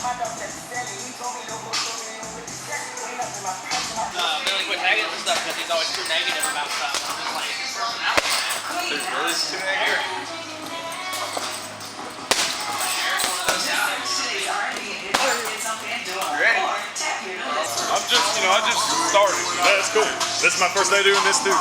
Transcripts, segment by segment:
Billy quit tagging and stuff because he's always too negative about stuff. I'm just like, there's really too negative. You ready? I just started. That's cool. This is my first day doing this too.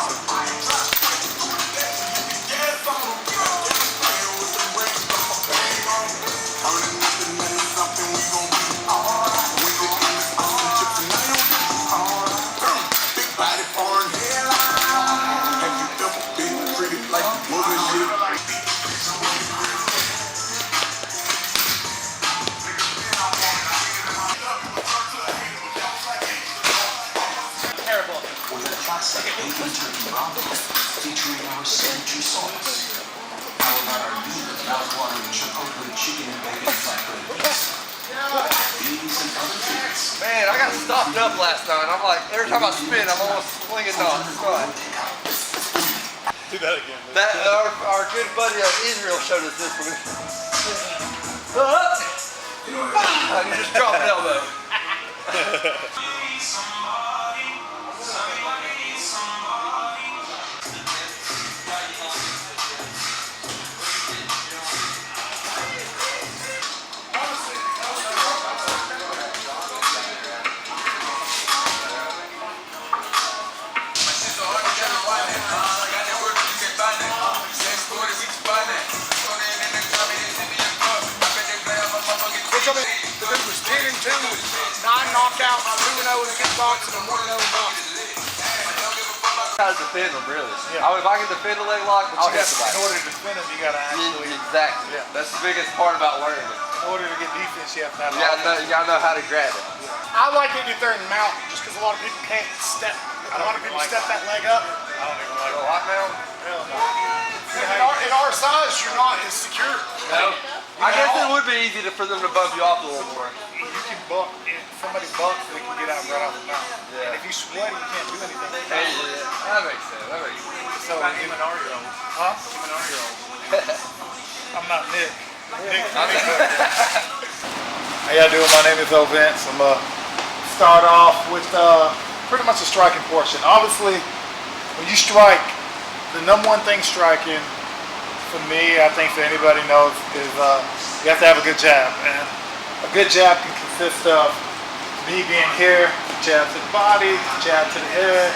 So. Featuring our signature sauce. How about our new mouth-watering chipotle chicken and bacon flatbread mix? These and other things. Man, I got stopped up last night. I'm like, every time I spin, I'm almost swinging knots. Do that again. Our good buddy of Israel showed us this one. You just drop an elbow. The dude was 10-2, 9 knockouts, 2-0 in kickboxing, and 1-0 in boxing. How to defend them, really. Yeah. If I can defend a leg lock, I'll hit somebody. In order to defend them, you got to actually... Exactly. Yeah. That's the biggest part about learning it. In order to get defense, you have to have... You gotta know how to grab it. I like it if they're in mount, just because a lot of people can't step. A lot of people step that leg up. I don't even like a lock mount. Hell no. In our size, you're not as secure. No. I guess it would be easy for them to bump you off a little more. You can buck, if somebody bucks, they can get out right off the mount. Yeah. And if you sweat, you can't do anything. Hey, that makes sense. So, about him and Ariel. Huh? Him and Ariel. I'm not Nick. How y'all doing? My name is Ovince. I'm going to start off with pretty much the striking portion. Obviously, when you strike, the number one thing striking, for me, I think for anybody knows, is you have to have a good jab. And a good jab can consist of me being here, jab to the body, jab to the head,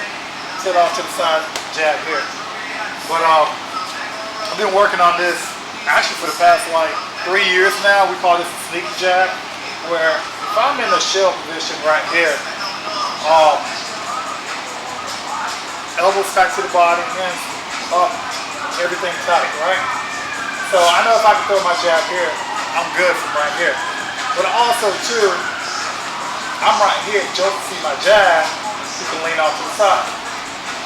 sit off to the side, jab here. But I've been working on this actually for the past like 3 years now. We call this a sneaky jab, where if I'm in a shell position right here, elbows tight to the body, hands up, everything tight, right? So I know if I can throw my jab here, I'm good from right here. But also too, I'm right here. Joe can see my jab, you can lean off to the side.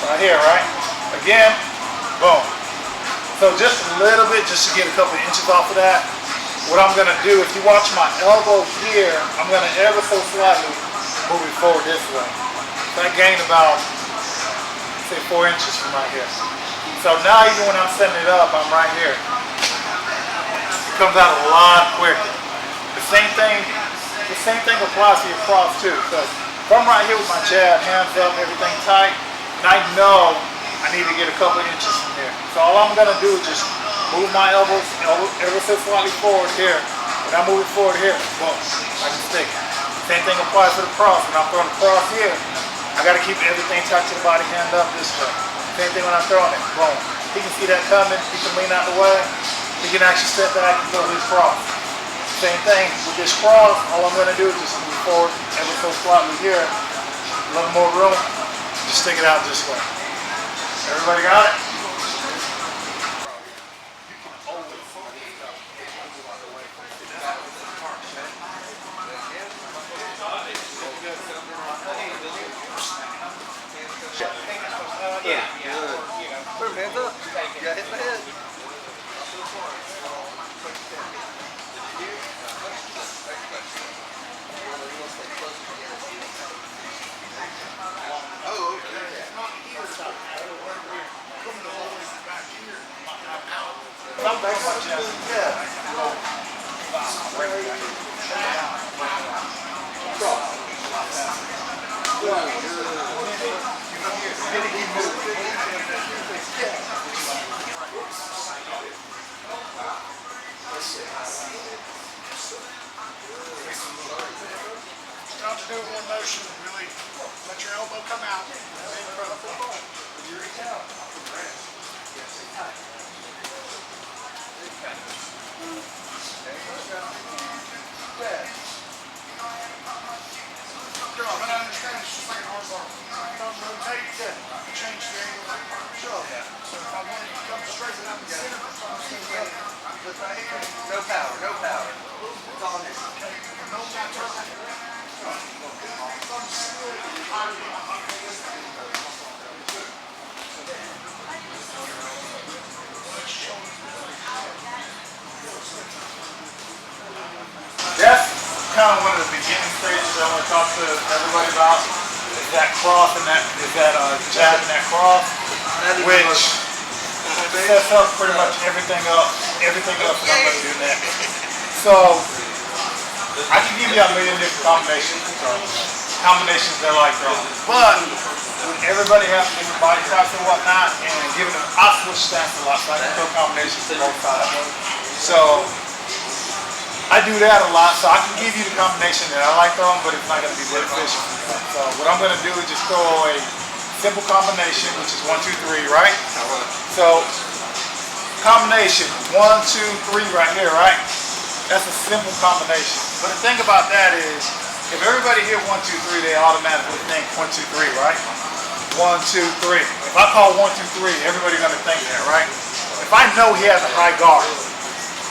Right here, right? Again, boom. So just a little bit, just to get a couple of inches off of that. What I'm gonna do, if you watch my elbow here, I'm gonna ever so slightly move it forward this way. So I gained about, say, 4 inches from right here. So now even when I'm setting it up, I'm right here. It comes out a lot quicker. The same thing applies to your cross too. So if I'm right here with my jab, hands up, everything tight, and I know I need to get a couple of inches from here. So all I'm gonna do is just move my elbows ever so slightly forward here. When I move it forward here, boom, I can stick it. Same thing applies to the cross. When I'm throwing the cross here, I gotta keep everything tight to the body, hand up this way. Same thing when I'm throwing it, boom. He can see that coming, he can lean out the way, he can actually step back and throw his cross. Same thing with this cross, all I'm gonna do is just move forward ever so slightly here, a little more room, just stick it out this way. Everybody got it? Put him hands up. You got hit in the head. Oh, okay. I'm back my chest. Yeah. Start to do it one motion and really let your elbow come out. And then Preux. I'm going to understand it's just like an arm bar. Don't rotate, change the angle. Sure. So if I wanted to come straight down the center, I'm just going to with my hand. No power, no power. It's all here. Okay. No matter. I'm still That's kind of one of the beginning stages I want to talk to everybody about. Is that cross and that jab and that cross, which sets up pretty much everything else that I'm going to do next. So I can give you a million different combinations that I like throwing, but when everybody has different body types and whatnot, and giving them, I switch stance a lot, so I can throw combinations to both sides. So I do that a lot, so I can give you the combination that I like throwing, but it's not going to be beneficial. So what I'm going to do is just throw a simple combination, which is 1, 2, 3, right? So combination 1, 2, 3 right here, right? That's a simple combination. But the thing about that is, if everybody hear 1, 2, 3, they automatically think 1, 2, 3, right? 1, 2, 3. If I call 1, 2, 3, everybody's going to think that, right? If I know he has a high guard,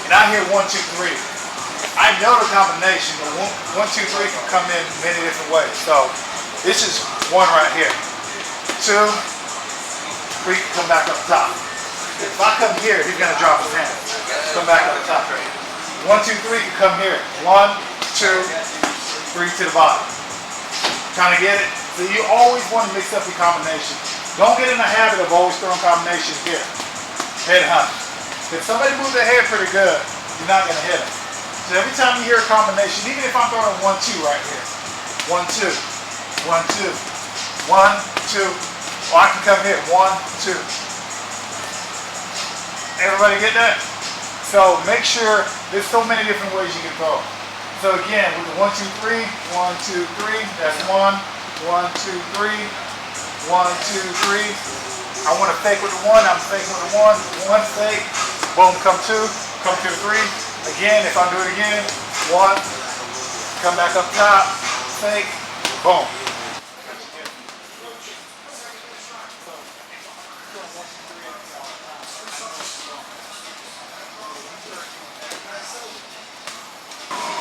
and I hear 1, 2, 3, I know the combination, but 1, 2, 3 can come in many different ways. So this is 1 right here. 2, 3 can come back up top. If I come here, he's gonna drop his hand. Come back up top. 1, 2, 3 can come here. 1, 2, 3 to the bottom. Kind of get it? So you always want to mix up your combinations. Don't get in the habit of always throwing combinations here. Head hunt. If somebody moves their head pretty good, you're not gonna hit them. So every time you hear a combination, even if I'm throwing 1, 2 right here, 1, 2, 1, 2, 1, 2, or I can come here, 1, 2. Everybody get that? So make sure there's so many different ways you can throw. So again, with the 1, 2, 3, 1, 2, 3, that's 1, 1, 2, 3, 1, 2, 3. I want to fake with the 1, I'm faking with the 1 fake, boom, come 2, come to the 3. Again, if I do it again, 1, come back up top, fake, boom.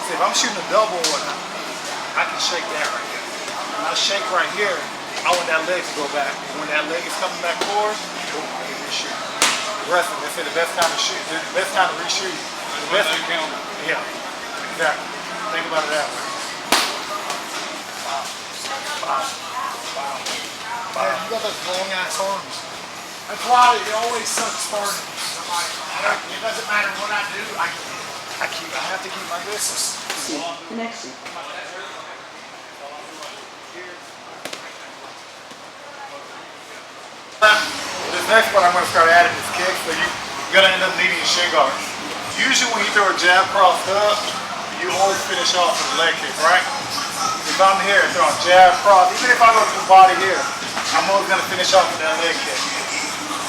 See, if I'm shooting a double one, I can shake that right here. When I shake right here, I want that leg to go back. And when that leg is coming back forward, boom, I can reshoot. Wrestling, they say the best time to shoot, the best time to reshoot. Yeah, exactly. Think about it that way. Wow. Yeah, you got those long ass arms. That's why it always sucks starting. I'm like, it doesn't matter what I do, I have to keep my distance. Connection. This next one I'm going to start adding is kicks, so you're going to end up needing your shin guards. Usually when you throw a jab cross up, you always finish off with a leg kick, right? If I'm here throwing jab cross, even if I go to the body here, I'm always going to finish off with that leg kick.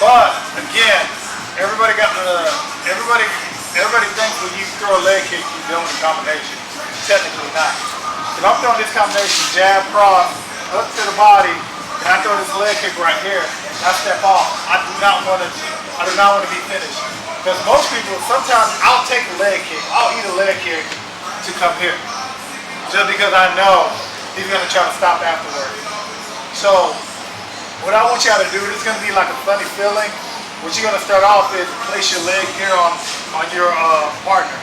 But again, everybody thinks when you throw a leg kick, you're doing a combination. Technically not. If I'm throwing this combination, jab cross, up to the body, and I throw this leg kick right here, I step off. I do not want to be finished. Because most people, sometimes I'll take a leg kick, I'll eat a leg kick to come here. Just because I know he's going to try to stop afterward. So, what I want y'all to do, this is going to be like a funny feeling. What you're going to start off is place your leg here on your partner.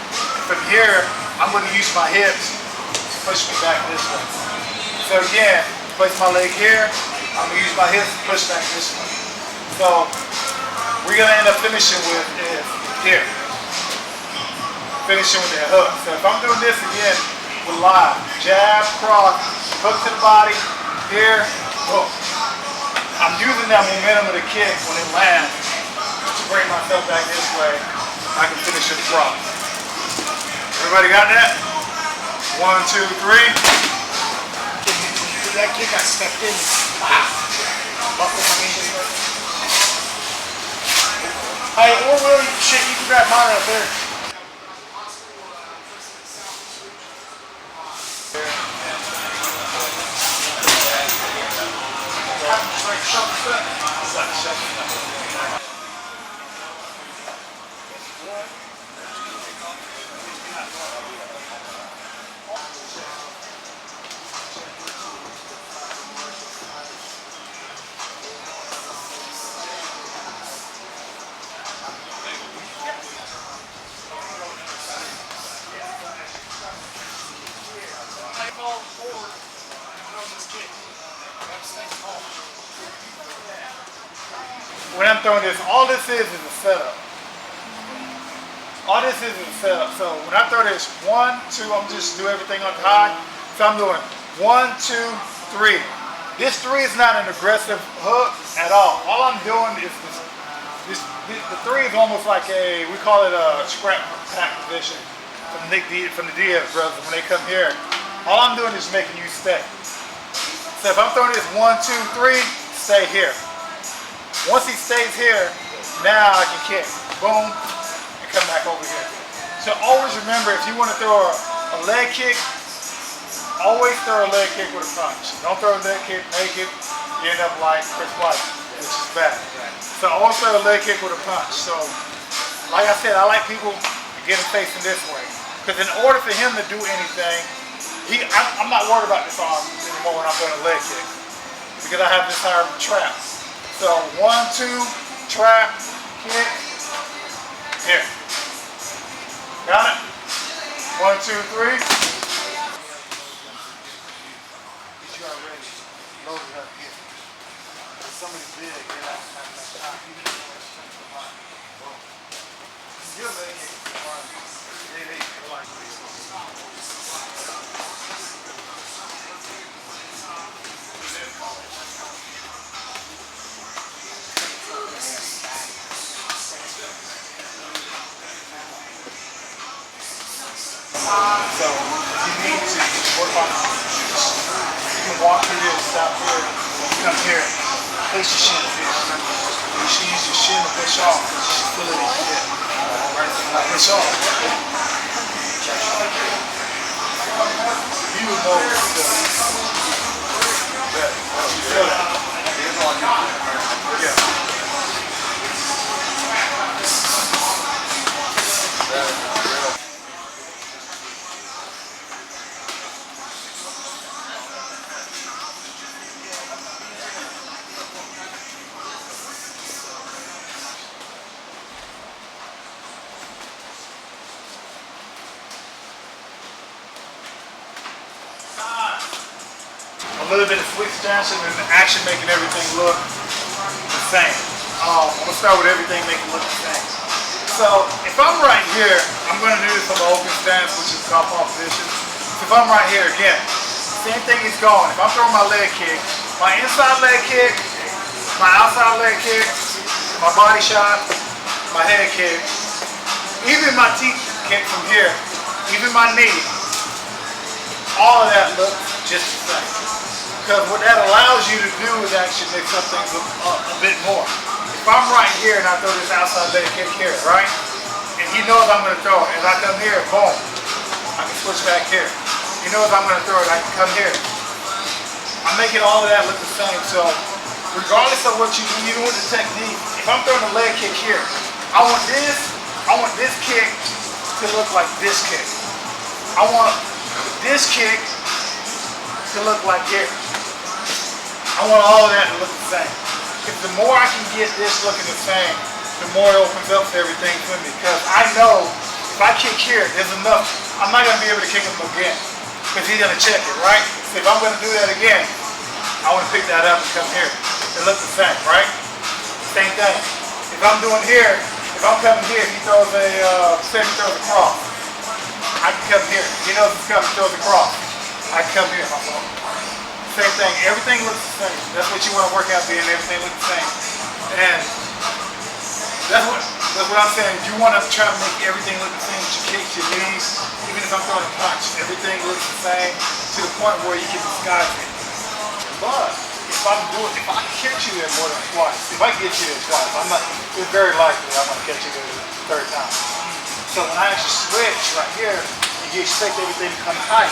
From here, I'm going to use my hips to push me back this way. So again, place my leg here, I'm going to use my hips to push back this way. So, we're going to end up finishing with is here. Finishing with that hook. So if I'm doing this again, with live. Jab, cross, hook to the body, here, hook. I'm using that momentum of the kick when it lands to bring myself back this way. I can finish it cross. Everybody got that? 1, 2, 3. That kick I stepped in. Wow. Buckle my knees. Hey, or Will, shit, you can grab mine up there. When I'm throwing this, all this is a setup. All this is a setup. So when I throw this 1, 2, I'm just do everything on high. So I'm doing 1, 2, 3. This 3 is not an aggressive hook at all. All I'm doing is the 3 is almost like we call it a scrap pack position from the Diaz brothers when they come here. All I'm doing is making you stay. So if I'm throwing this 1, 2, 3, stay here. Once he stays here, now I can kick. Boom, and come back over here. So always remember, if you want to throw a leg kick, always throw a leg kick with a punch. Don't throw a leg kick naked, you end up like Chris White, which is bad. So always throw a leg kick with a punch. So, like I said, I like people to get him facing this way. Because in order for him to do anything, I'm not worried about this arm anymore when I'm doing a leg kick. Because I have this higher trap. So 1, 2, trap, kick, here. Got it? 1, 2, 3. Get you already loaded up here. Somebody's big, you're not having that time. You need to strength of mind. You're leg kick. So you need to work on you can walk through this, stop here, come here, place your shins here. You should use your shin to push off because you should feel it in your hip. Right? Push off. You will know it's good. You feel it. Yeah. A little bit of switch stance and then action making everything look the same. I'm going to start with everything making it look the same. So if I'm right here, I'm going to do this from the open stance, which is southpaw position. So if I'm right here again, same thing is going. If I'm throwing my leg kick, my inside leg kick, my outside leg kick, my body shot, my head kick, even my teeth kick from here, even my knee, all of that looks just the same. Because what that allows you to do is actually mix up things a bit more. If I'm right here and I throw this outside leg kick here, right? And he knows I'm going to throw it. As I come here, boom, I can switch back here. He knows I'm going to throw it, I can come here. I'm making all of that look the same. So regardless of what you do, even with the technique, if I'm throwing a leg kick here, I want this kick to look like this kick. I want this kick to look like here. I want all of that to look the same. Because the more I can get this looking the same, the more it opens up for everything for me. Because I know if I kick here, there's enough. I'm not going to be able to kick him again. Because he's going to check it, right? So if I'm going to do that again, I want to pick that up and come here. It looks the same, right? Same thing. If I'm doing here, if I'm coming here, he throws say he throws a cross. I can come here. He knows it's coming, throws across. I can come here. Same thing. Everything looks the same. That's what you want to work out being. Everything looks the same. And that's what I'm saying. You want to try to make everything look the same with your kicks, your knees, even if I'm throwing a punch. Everything looks the same to the point where you can disguise it. But if I can catch you there more than twice, if I can get you there twice, it's very likely I'm going to catch you there the third time. So when I actually switch right here, you expect everything to come tight.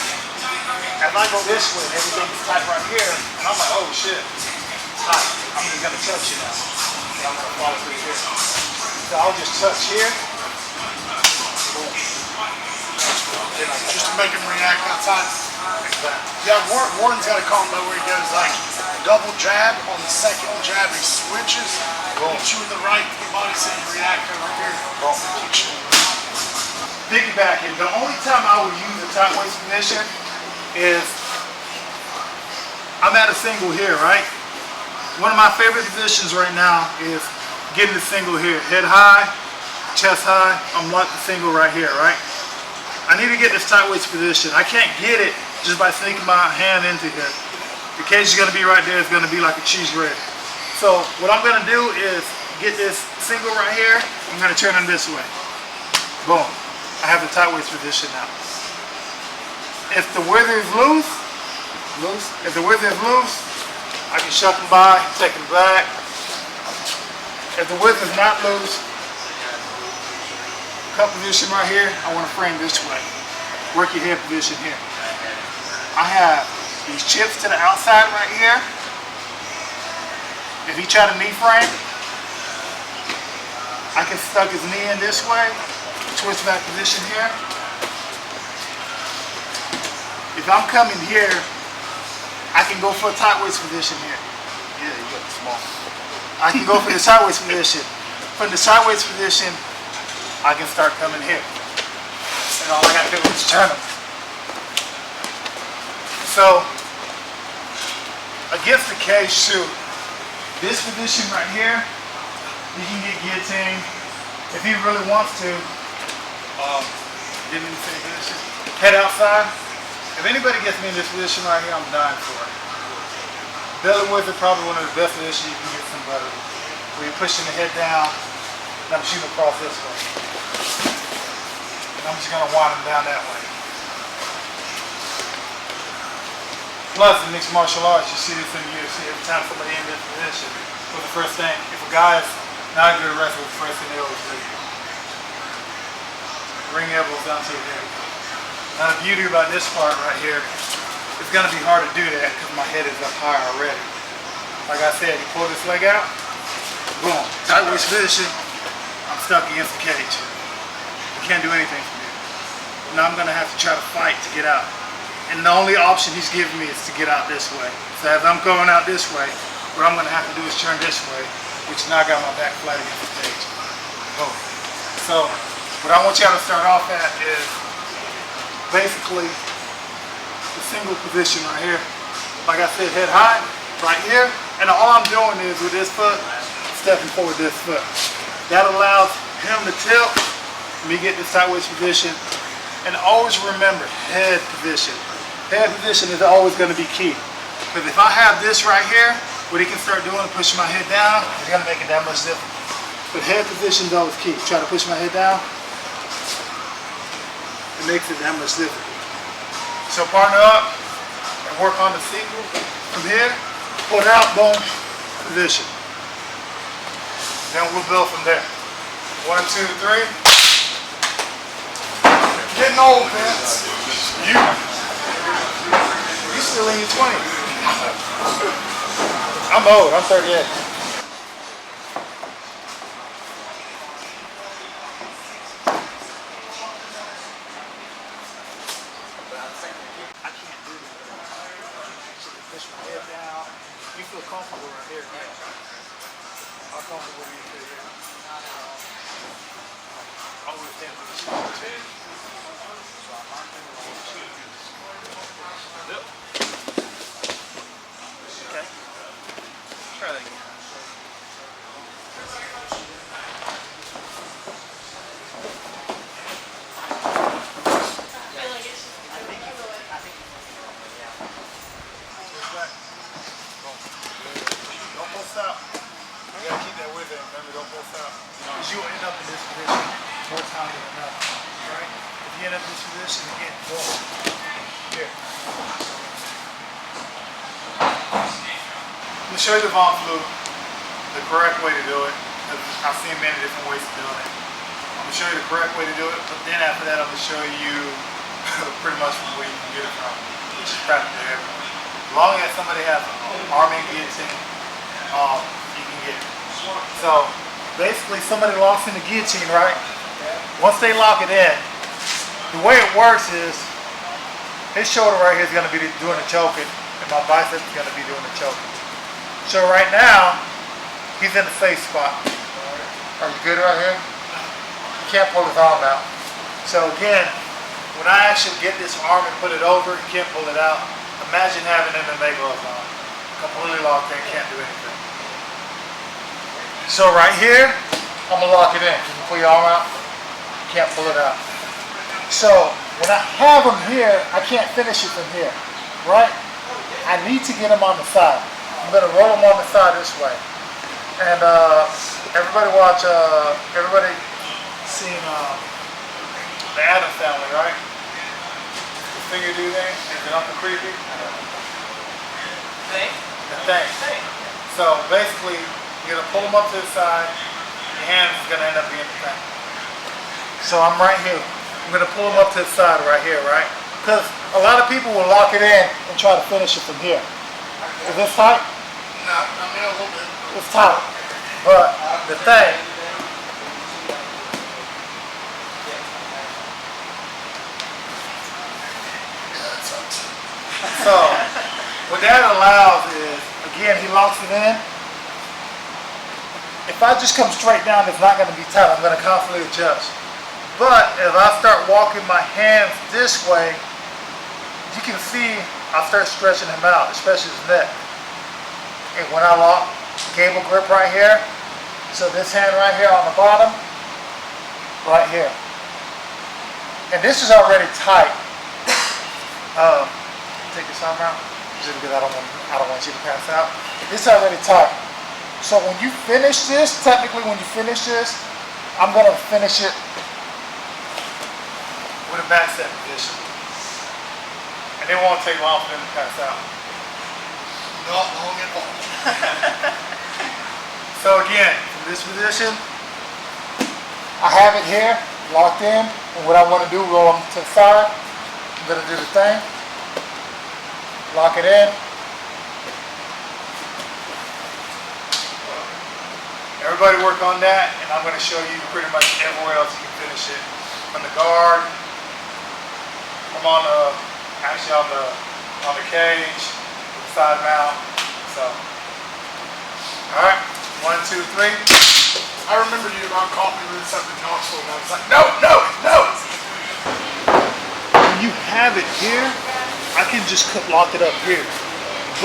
As I go this way, everything is tight right here, and I'm like, oh shit, it's tight. I'm even going to touch you now. And I'm going to follow through here. So I'll just touch here. Boom. Just to make him react outside. Exactly. Yeah, Warren's got a combo where he goes like double jab. On the second jab, he switches, hits you in the right to the body, so you react over here. Boom. Piggybacking. The only time I would use the top waist position is I'm at a single here, right? One of my favorite positions right now is getting the single here. Head high, chest high. I'm locked the single right here, right? I need to get this tight waist position. I can't get it just by sneaking my hand into here. The cage is going to be right there. It's going to be like a cheese grater. So what I'm going to do is get this single right here. I'm going to turn it this way. Boom. I have the tight waist position now. If the wither is loose, if the wither is loose, I can shuck him by, take him back. If the wither is not loose, cut position right here, I want to frame this way. Work your head position here. I have these chips to the outside right here. If he try to knee frame, I can stuck his knee in this way, twist back position here. If I'm coming here, I can go for a tight waist position here. Yeah, you got small. I can go for the side waist position. From the side waist position, I can start coming here. And all I gotta do is turn them. So, against the cage too, this position right here, he can get guillotined if he really wants to. Get in the same position. Head outside. If anybody gets me in this position right here, I'm dying for it. Belly width is probably one of the best positions you can get somebody. Where you're pushing the head down, and I'm shooting across this way. And I'm just going to wind them down that way. Plus, in mixed martial arts, you see this in the UFC every time somebody in this position. For the first thing, if a guy is not a good wrestler, the first thing they always do. Ring elbows down to your head. Now the beauty about this part right here, it's going to be hard to do that because my head is up higher already. Like I said, you pull this leg out, boom, tight waist position, I'm stuck against the cage. You can't do anything from here. Now I'm going to have to try to fight to get out. And the only option he's giving me is to get out this way. So as I'm going out this way, what I'm going to have to do is turn this way, which now I got my back flat against the cage. Boom. So what I want y'all to start off at is basically the single position right here. Like I said, head high, right here. And all I'm doing is with this foot, stepping forward this foot. That allows him to tilt, me get this sideways position. And always remember, head position. Head position is always going to be key. Because if I have this right here, what he can start doing is pushing my head down, it's going to make it that much different. But head position is always key. Try to push my head down, it makes it that much difficult. So partner up and work on the single from here, pull it out, boom, position. Then we'll build from there. 1, 2, 3. Getting old, Vince. You still in your 20s. I'm old, I'm 38. You feel comfortable right here, right? How comfortable do you feel here? Always stand for the small too. So I'm not thinking about two. Yep. Okay. Try that again. gonna show you the Von Flu, the correct way to do it. I've seen many different ways of doing it. I'm gonna show you the correct way to do it, but then after that, I'm gonna show you pretty much where you can get it from, which is practically everywhere. As long as somebody has an arm and guillotine, you can get it. So basically, somebody locks in the guillotine, right? Once they lock it in, the way it works is his shoulder right here is going to be doing the choking, and my bicep is going to be doing the choking. So right now, he's in the safe spot. Are you good right here? You can't pull his arm out. So again, when I actually get this arm and put it over, you can't pull it out. Imagine having MMA gloves on. Completely locked in, can't do anything. So right here, I'm gonna lock it in. Can you pull your arm out? Can't pull it out. So when I have him here, I can't finish it from here, right? I need to get him on the side. I'm gonna roll him on the side this way. And everybody watch, everybody seen the Addams Family, right? The finger do thing, is it Uncle Creepy? Thing? The thing. So basically, you're gonna pull them up to the side, your hand is gonna end up being the thing. So I'm right here. I'm gonna pull them up to the side right here, right? Because a lot of people will lock it in and try to finish it from here. Is this tight? No, I mean a little bit. It's tight. But the thing, so what that allows is, again, he locks it in. If I just come straight down, it's not going to be tight. I'm going to constantly adjust. But if I start walking my hands this way, you can see I start stretching him out, especially his neck. And when I lock cable grip right here, so this hand right here on the bottom, right here. And this is already tight. Take this arm out, just because I don't want you to pass out. It's already tight. So when you finish this, technically when you finish this, I'm gonna finish it with a back set position. And it won't take long for them to pass out. Not long at all. So again, from this position, I have it here, locked in, and what I want to do, roll them to the side. I'm gonna do the thing, lock it in. Everybody work on that, and I'm gonna show you pretty much everywhere else you can finish it. On the guard, I'm on the, actually on the cage, the side mount, so. All right, 1, 2, 3. I remember you about caught me with something in Knoxville, and I was like, no, no, no. When you have it here, I can just lock it up here.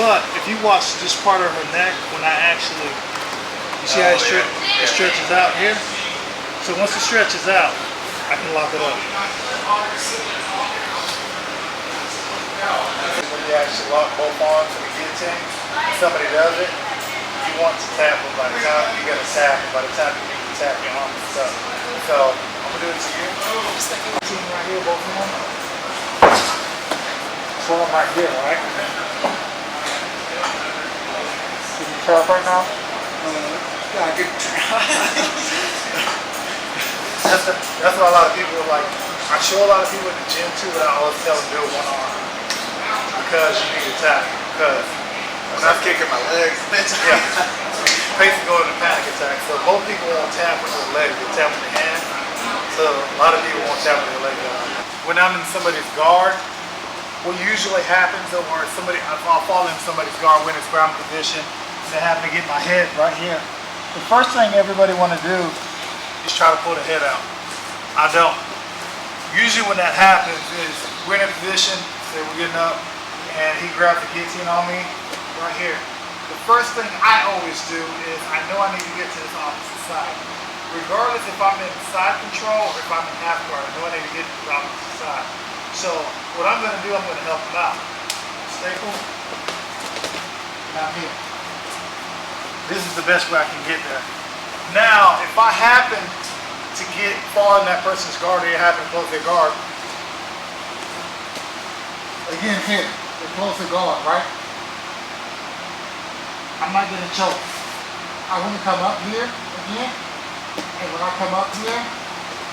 But if you watch this part of her neck, when I actually, you see how it stretches out here? So once it stretches out, I can lock it up. When you actually lock both arms in the guillotine, somebody does it, you want to tap them by the time you got to tap them, by the time you can tap your arm and stuff. So I'm gonna do it to you. Guillotine right here, both of them. So I'm right here, right? Can you tap right now? Yeah, I could try. That's what a lot of people are like. I show a lot of people in the gym too, but I always tell them do it one arm. Because you need to tap. Because when I'm kicking my legs, yeah, basically go into panic attack. So most people won't tap with their legs, they tap with their hand. So a lot of people won't tap with their legs. When I'm in somebody's guard, what usually happens is where I'll fall in somebody's guard when it's ground position, and they happen to get my head right here. The first thing everybody want to do is try to pull the head out. I don't. Usually when that happens is we're in a position, say we're getting up, and he grabs the guillotine on me right here. The first thing I always do is I know I need to get to this opposite side. Regardless if I'm in side control or if I'm in half guard, I know I need to get to the opposite side. So what I'm going to do, I'm going to help him out. Staple, and I'm here. This is the best way I can get there. Now, if I happen to fall in that person's guard, or they happen to close their guard, again here, they close their guard, right? I'm not gonna choke. I want to come up here again, and when I come up here,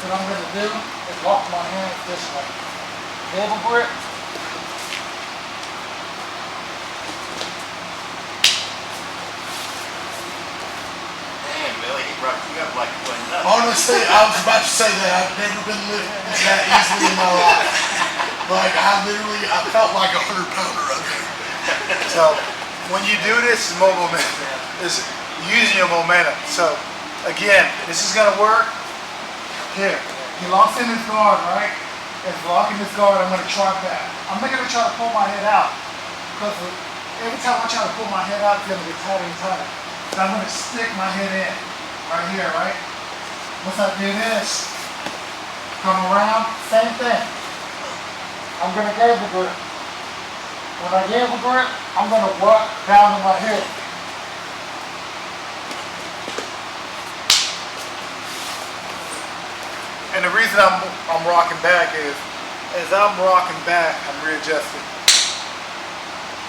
what I'm gonna do is walk my hands this way. Elbow grip. Damn, Billy, he brought you up like you wasn't nothing. Honestly, I was about to say that I've never been lifted that easily in my life. Like, I felt like 100-pounder up there. So when you do this, is using your momentum. So again, this is gonna work. Here, he locks in his guard, right? If locking his guard, I'm gonna try back. I'm not gonna try to pull my head out because every time I try to pull my head out, it's gonna get tighter and tighter. So I'm gonna stick my head in right here, right? Once I do this, come around, same thing. I'm gonna gable grip. When I gable grip, I'm gonna work down to my hip. And the reason I'm rocking back is, as I'm rocking back, I'm readjusting.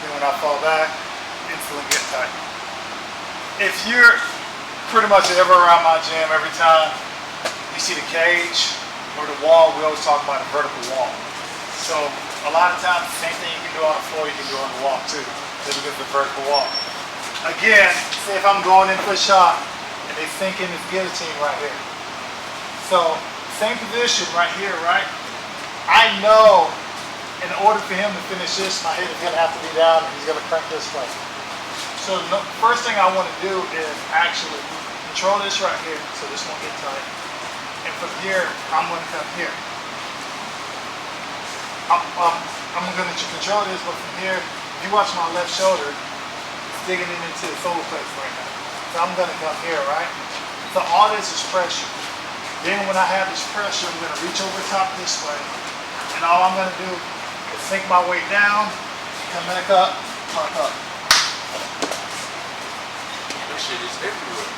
Then when I fall back, instantly get tight. If you're pretty much ever around my gym, every time you see the cage or the wall, we always talk about a vertical wall. So a lot of times, the same thing you can do on the floor, you can do on the wall too. Then we get the vertical wall. Again, say if I'm going in for a shot and they sink in this guillotine right here. So same position right here, right? I know in order for him to finish this, my head is gonna have to be down and he's gonna crank this way. So the first thing I want to do is actually control this right here so this won't get tight. And from here, I'm gonna come here. I'm gonna control this, but from here, if you watch my left shoulder, it's digging into the solar plexus right now. So I'm gonna come here, right? So all this is pressure. Then when I have this pressure, I'm gonna reach over top this way. And all I'm gonna do is sink my weight down, come back up, park up. This shit is everywhere.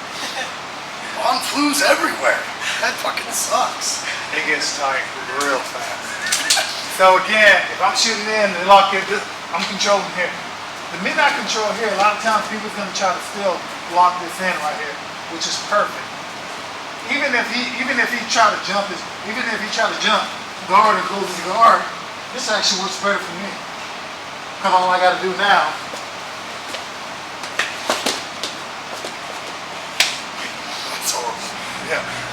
On flues everywhere. That fucking sucks. It gets tight real fast. So again, if I'm shooting in and lock it, I'm controlling here. The minute I control here, a lot of times people's gonna try to still lock this in right here, which is perfect. Even if he try to jump, guard or goes to guard, this actually works better for me. Because all I gotta do now, That's horrible. yeah.